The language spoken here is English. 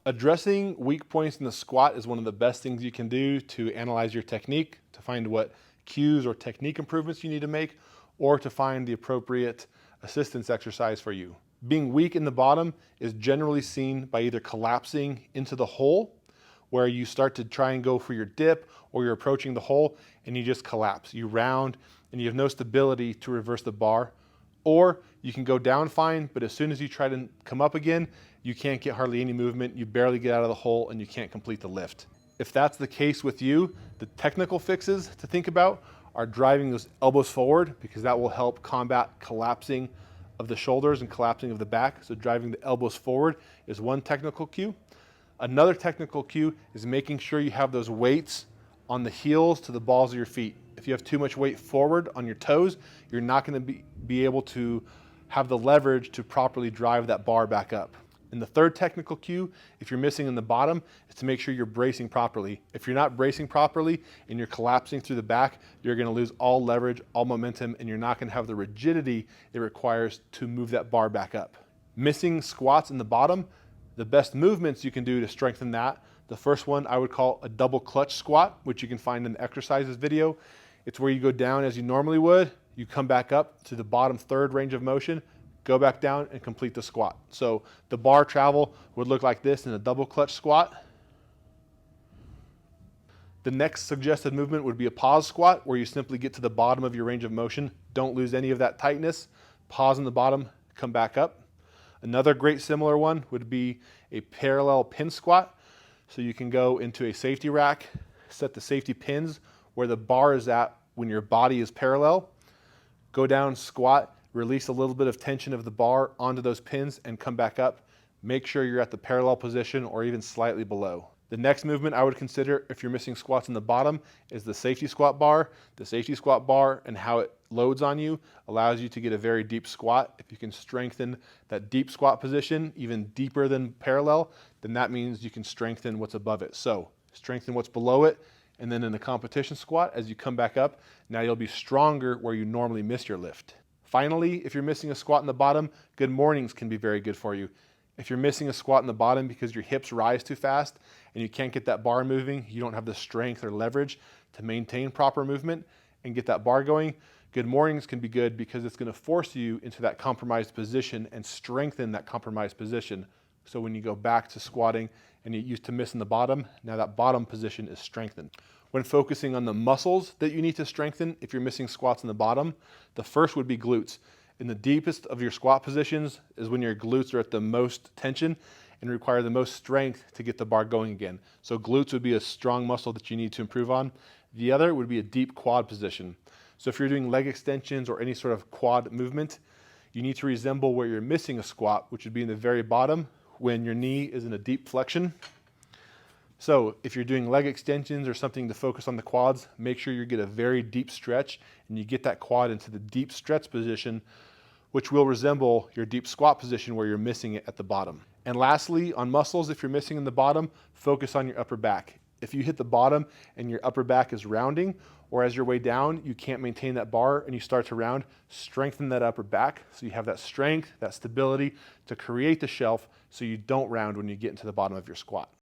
Addressing weak points in the squat is one of the best things you can do to analyze your technique, to find what cues or technique improvements you need to make, or to find the appropriate assistance exercise for you. Being weak in the bottom is generally seen by either collapsing into the hole, where you start to try and go for your dip, or you're approaching the hole and you just collapse. You round and you have no stability to reverse the bar. Or you can go down fine, but as soon as you try to come up again, you can't get hardly any movement, you barely get out of the hole, and you can't complete the lift. If that's the case with you, the technical fixes to think about are driving those elbows forward, because that will help combat collapsing of the shoulders and collapsing of the back. So driving the elbows forward is one technical cue. Another technical cue is making sure you have those weights on the heels to the balls of your feet. If you have too much weight forward on your toes, you're not going to be able to have the leverage to properly drive that bar back up. And the third technical cue, if you're missing in the bottom, is to make sure you're bracing properly. If you're not bracing properly and you're collapsing through the back, you're going to lose all leverage, all momentum, and you're not going to have the rigidity it requires to move that bar back up. Missing squats in the bottom, the best movements you can do to strengthen that, the first one I would call a double clutch squat, which you can find in the exercises video. It's where you go down as you normally would, you come back up to the bottom third range of motion, go back down and complete the squat. So the bar travel would look like this in a double clutch squat. The next suggested movement would be a pause squat, where you simply get to the bottom of your range of motion. Don't lose any of that tightness. Pause in the bottom, come back up. Another great similar one would be a parallel pin squat. So you can go into a safety rack, set the safety pins where the bar is at when your body is parallel. Go down, squat, release a little bit of tension of the bar onto those pins and come back up. Make sure you're at the parallel position or even slightly below. The next movement I would consider if you're missing squats in the bottom is the safety squat bar. The safety squat bar and how it loads on you allows you to get a very deep squat. If you can strengthen that deep squat position even deeper than parallel, then that means you can strengthen what's above it. So strengthen what's below it, and then in the competition squat, as you come back up, now you'll be stronger where you normally miss your lift. Finally, if you're missing a squat in the bottom, good mornings can be very good for you. If you're missing a squat in the bottom because your hips rise too fast and you can't get that bar moving, you don't have the strength or leverage to maintain proper movement and get that bar going, good mornings can be good because it's going to force you into that compromised position and strengthen that compromised position. So when you go back to squatting and you used to miss in the bottom, now that bottom position is strengthened. When focusing on the muscles that you need to strengthen if you're missing squats in the bottom, the first would be glutes. In the deepest of your squat positions is when your glutes are at the most tension and require the most strength to get the bar going again. So glutes would be a strong muscle that you need to improve on. The other would be a deep quad position. So if you're doing leg extensions or any sort of quad movement, you need to resemble where you're missing a squat, which would be in the very bottom when your knee is in a deep flexion. So if you're doing leg extensions or something to focus on the quads, make sure you get a very deep stretch and you get that quad into the deep stretch position, which will resemble your deep squat position where you're missing it at the bottom. And lastly, on muscles, if you're missing in the bottom, focus on your upper back. If you hit the bottom and your upper back is rounding, or as your way down, you can't maintain that bar and you start to round, strengthen that upper back so you have that strength, that stability to create the shelf so you don't round when you get into the bottom of your squat.